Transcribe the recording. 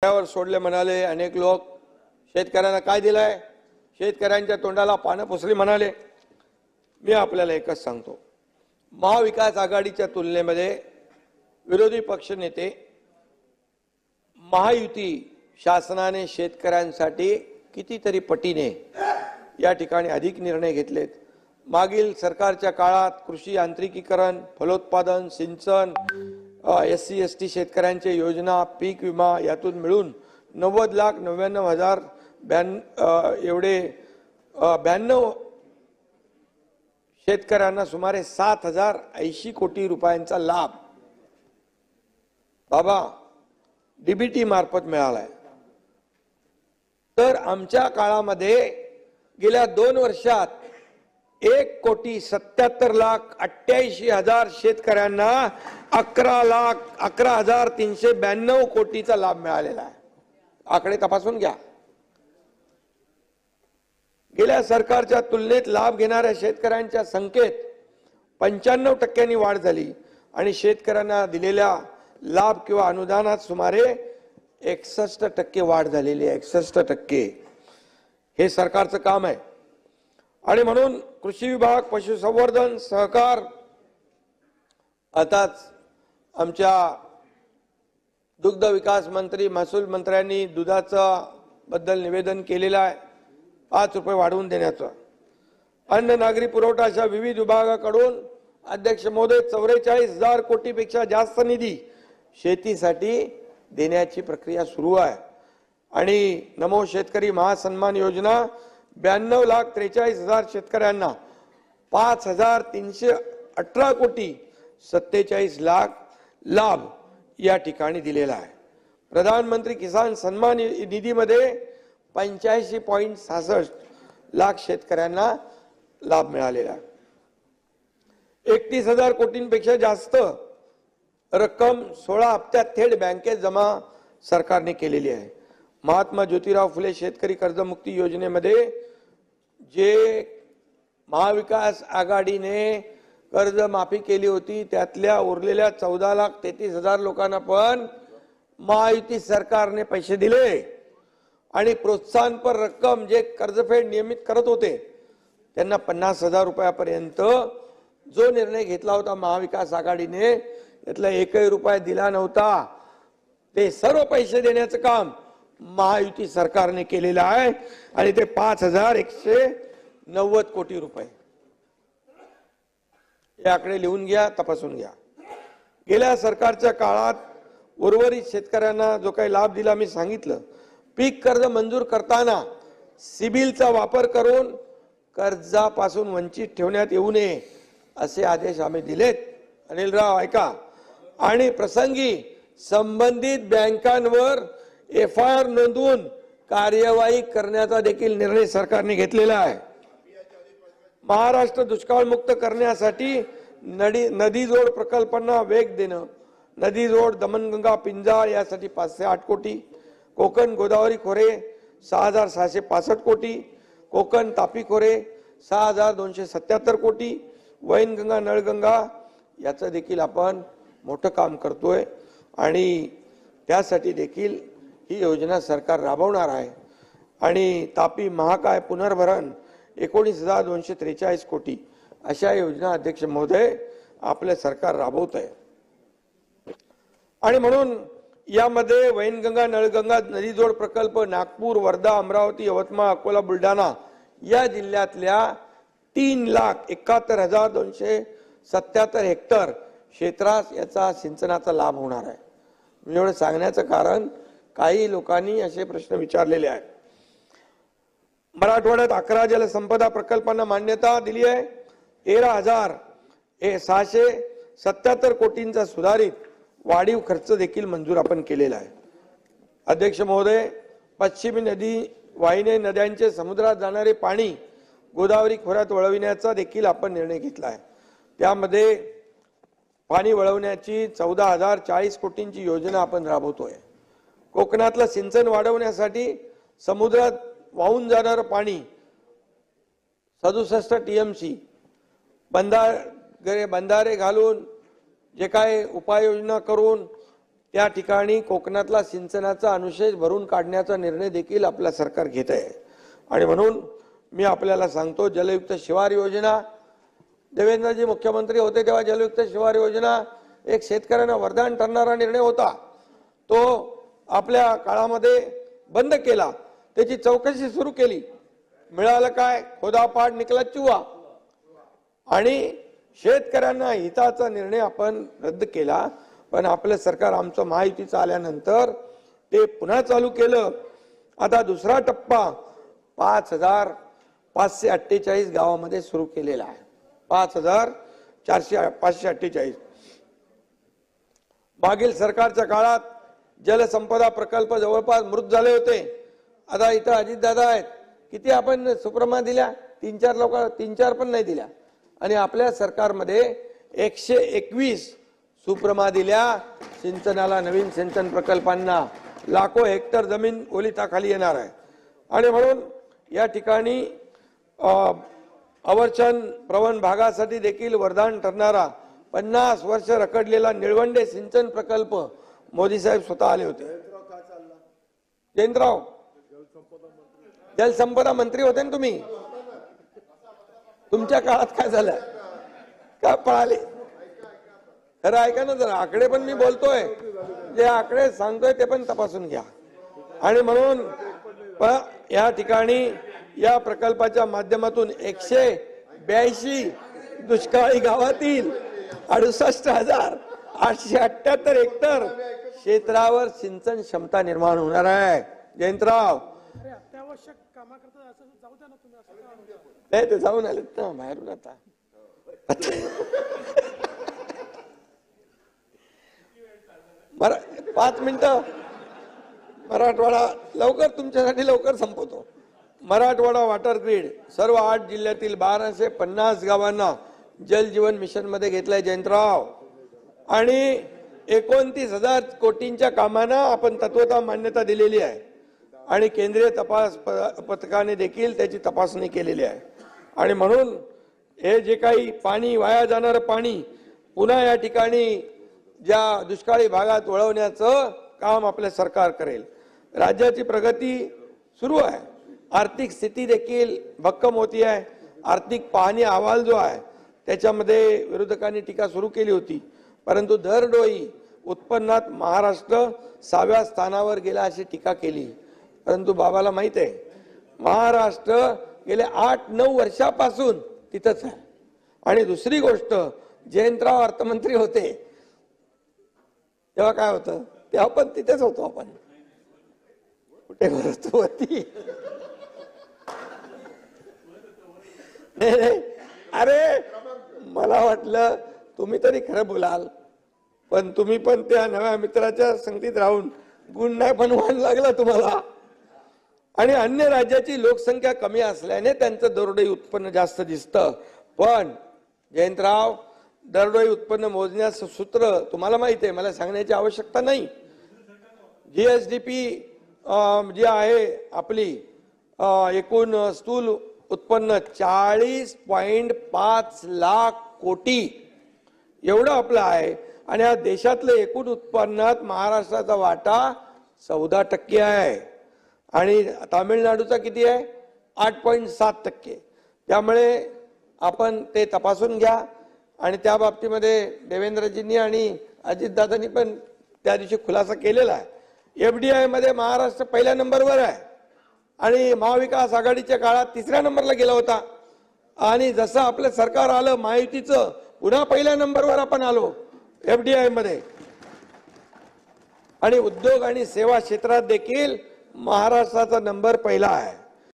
वर सोडले म्हणाले अनेक लोक। शेतकऱ्यांना काय दिलाय? शेतकऱ्यांच्या तोंडाला पानं पुसली म्हणाले। मी आपल्याला एकच सांगतो, महाविकास आघाडीच्या तुलनेमध्ये विरोधी पक्ष नेते महायुती शासनाने शेतकऱ्यांसाठी कितीतरी पटीने या ठिकाणी अधिक निर्णय घेतलेत। मागील सरकारच्या काळात कृषी यांत्रिकीकरण, फलोत्पादन, सिंचन, SC ST शेतकऱ्यांचे योजना, पीक विमा यातून मिळून 90,99,000 एवढे 92 शेतकऱ्यांना सुमारे 7,080 कोटी रुपयांचा लाभ बाबा DBT मार्फत मिळालाय। तर आमच्या काळामध्ये गेल्या 2 वर्षात 1,77,88,000 शेतकऱ्यांना 11,0392 कोटीचा लाभ मिळालेला आहे। आकडे तपासून घ्या। गेल्या सरकारच्या तुलनेत लाभ घेणाऱ्या शेतकऱ्यांच्या संख्येत 95% वाढ झाली आणि शेतकऱ्यांना दिलेल्या लाभ किंवा अनुदानात सुमारे 61% वाढ झालेली आहे। 61% हे सरकारचं काम आहे। आणि म्हणून कृषी विभाग, पशुसंवर्धन, सहकार, आताच आमच्या दुग्ध विकास मंत्री, महसूल मंत्र्यांनी दुधाचा बद्दल निवेदन केलेलं आहे 5 रुपये वाढवून देण्याचं। अन्न नागरी पुरवठा अशा विविध विभागाकडून अध्यक्ष महोदय 44,000 कोटीपेक्षा जास्त निधी शेतीसाठी देण्याची प्रक्रिया सुरू आहे। आणि नमो शेतकरी महासन्मान योजना 92,43,000 शेतकऱ्यांना 5,318 कोटी 47 लाख लाभ या ठिकाणी दिलेला आहे। प्रधानमंत्री किसान सन्मान निधीमध्ये 85.66 लाख शेतकऱ्यांना लाभ मिळालेला आहे। 31,000 कोटींपेक्षा जास्त रक्कम 16 हप्त्यात थेट बँकेत जमा सरकारने केलेली आहे। महात्मा ज्योतिराव फुले शेतकरी कर्जमुक्ती योजनेमध्ये जे महाविकास आघाडीने कर्ज माफी केली होती त्यातल्या उरलेल्या 14,33,000 लोकांना पण महायुती सरकारने पैसे दिले आणि प्रोत्साहनपर रक्कम जे कर्जफेड नियमित करत होते त्यांना 50,000 रुपयापर्यंत जो निर्णय घेतला होता महाविकास आघाडीने त्यातला एकही रुपया दिला नव्हता। ते सर्व पैसे देण्याचं काम महायुती सरकारने केलेलं आहे आणि ते 5,190 कोटी रुपये। हे आकडे लिहून घ्या, तपासून घ्या। गेल्या सरकारच्या काळात उर्वरित शेतकऱ्यांना जो काही लाभ दिला मी सांगितलं। पीक कर्ज मंजूर करताना सिबिलचा वापर करून कर्जापासून वंचित ठेवण्यात येऊ नये असे आदेश आम्ही दिलेत। अनिलराव ऐका। आणि प्रसंगी संबंधित बँकांवर FIR नोंदवून कार्यवाही करण्याचा देखील निर्णय सरकारने घेतलेला आहे। महाराष्ट्र दुष्काळ मुक्त करण्यासाठी नदी जोड प्रकल्पांना वेग देणं, नदी जोड दमणगंगा पिंजाळ यासाठी 508 कोटी, कोकण गोदावरी खोरे 6,665 कोटी, कोकण तापी खोरे 6,277 कोटी, वैनगंगा नळगंगा याचं देखील आपण मोठं काम करतोय आणि त्यासाठी देखील ही योजना सरकार राबवणार आहे। आणि तापी महाकाय पुनर्भरण 19,243 कोटी अशा योजना अध्यक्ष महोदय आपले सरकार राबवत आहे। आणि म्हणून यामध्ये वैनगंगा नळगंगा नदी जोड प्रकल्प नागपूर, वर्धा, अमरावती, यवतमाळ, अकोला, बुलढाणा या जिल्ह्यातल्या 3,71,277 हेक्टर क्षेत्रास याचा सिंचनाचा लाभ होणार आहे। एवढं सांगण्याचं कारण काही लोकांनी असे प्रश्न विचारलेले आहेत। मराठवाड्यात 11 जलसंपदा प्रकल्पांना मान्यता दिली आहे। 13,677 कोटींचा सुधारित वाढीव खर्च देखील मंजूर आपण केलेला आहे। अध्यक्ष महोदय, पश्चिमी नदी वाहिनी नद्यांचे समुद्रात जाणारे पाणी गोदावरी खोऱ्यात वळविण्याचा देखील आपण निर्णय घेतला आहे। त्यामध्ये पाणी वळवण्याची 14,040 कोटींची योजना आपण राबवतोय। कोकणातलं सिंचन वाढवण्यासाठी समुद्रात वाहून जाणारं पाणी 67 TMC बंधारे घालून जे काय उपाययोजना करून त्या ठिकाणी कोकणातला सिंचनाचा अनुशेष भरून काढण्याचा निर्णय देखील आपलं सरकार घेत आहे। आणि म्हणून मी आपल्याला सांगतो, जलयुक्त शिवार योजना, देवेंद्रजी मुख्यमंत्री होते तेव्हा जलयुक्त शिवार योजना एक शेतकऱ्यांना वरदान ठरणारा निर्णय होता, तो आपल्या काळामध्ये बंद केला, त्याची चौकशी सुरू केली, मिळालं काय? खोदापाड निकला चुवा। आणि शेतकऱ्यांना हिताचा निर्णय आपण रद्द केला, पण आपलं सरकार आमचं महायुतीचं आल्यानंतर ते पुन्हा चालू केलं। आता दुसरा टप्पा 5,548 गावामध्ये सुरू केलेला आहे। 5,548 मागील सरकारच्या काळात जलसंपदा प्रकल्प जवळपास मृत झाले होते। आता इथं अजितदादा आहेत, किती आपण सुप्रमा दिल्या? 3-4 लोक, 3-4 पण नाही दिल्या। आणि आपल्या सरकारमध्ये 121 सुप्रमा दिल्या सिंचनाला, नवीन सिंचन प्रकल्पांना। लाखो हेक्टर जमीन ओलिताखाली येणार आहे। आणि म्हणून या ठिकाणी अवर्चन प्रवण भागासाठी देखील वरदान ठरणारा 50 वर्ष रखडलेला निळवंडे सिंचन प्रकल्प मोदी साहेब स्वतः आले होते। जयंतराव जलसंपदा मंत्री होते ना तुम्ही, तुमच्या काळात काय झालं? का पळाले? खरं ऐका ना जरा, आकडे पण मी बोलतोय, जे आकडे सांगतोय ते पण तपासून घ्या। आणि म्हणून या ठिकाणी या प्रकल्पाच्या माध्यमातून 182 दुष्काळी गावातील 68,878 हेक्टर क्षेत्रावर सिंचन क्षमता निर्माण होणार आहे। जयंतराव अत्यावश्यक कामाकरता असं जाऊ द्या ना तुम्ही, असं नाही ते जाऊन आलेत ना बाहेरून। आता 5 मिनिटं मराठवाडा लवकर, तुमच्यासाठी लवकर संपवतो। मराठवाडा वॉटर ग्रीड सर्व 8 जिल्ह्यातील 1250 गावांना जल जीवन मिशन मध्ये घेतलाय जयंतराव। आणि 29,000 कोटींच्या कामांना आपण तत्वतः मान्यता दिलेली आहे। आणि केंद्रीय तपास पथकाने देखील त्याची तपासणी केलेली आहे। आणि म्हणून हे जे काही पाणी वाया जाणारं पाणी पुन्हा या ठिकाणी ज्या दुष्काळी भागात वळवण्याचं काम आपले सरकार करेल। राज्याची प्रगती सुरू आहे, आर्थिक स्थिती देखील भक्कम होती आहे। आर्थिक पाहणी अहवाल जो आहे त्याच्यामध्ये विरोधकांनी टीका सुरू केली होती, परंतु दरडोई उत्पन्नात महाराष्ट्र 6व्या स्थानावर गेला अशी टीका केली। परंतु बाबाला माहित आहे, महाराष्ट्र गेल्या 8-9 वर्षापासून तिथंच आहे। आणि दुसरी गोष्ट, जयंतराव अर्थमंत्री होते तेव्हा काय होतं? तेव्हा पण तिथेच होतो आपण, कुठे होतो ती? नाही, अरे मला वाटलं तुम्ही तरी खरं बोलाल, पण तुम्ही पण त्या नव्या मित्राच्या संगतीत राहून गुण नाही बनवायला लागला तुम्हाला। आणि अन्य राज्याची लोकसंख्या कमी असल्याने त्यांचं दरडोई उत्पन्न जास्त दिसतं। पण जयंतराव, दरडोई उत्पन्न मोजण्याचं सूत्र तुम्हाला माहिती आहे, मला सांगण्याची आवश्यकता नाही। जीएसडीपी जी आहे आपली, एकूण स्थूल उत्पन्न 40.5 लाख कोटी एवढं आपलं आहे। आणि या देशातलं एकूण उत्पन्नात महाराष्ट्राचा वाटा 14% आहे। आणि तामिळनाडूचा किती आहे? 8.7%। त्यामुळे आपण ते तपासून घ्या। आणि त्या बाबतीमध्ये देवेंद्रजींनी आणि अजितदादांनी पण त्या दिवशी खुलासा केलेला आहे। एफडीआय मध्ये महाराष्ट्र पहिल्या नंबरवर आहे आणि महाविकास आघाडीच्या काळात 3ऱ्या नंबरला गेला होता। आणि जसं आपलं सरकार आलं महायुतीचं, पुन्हा पहिल्या नंबरवर आपण आलो एफडीआय मध्ये। आणि उद्योग आणि सेवा क्षेत्रात देखील महाराष्ट्राचा नंबर पहिला आहे।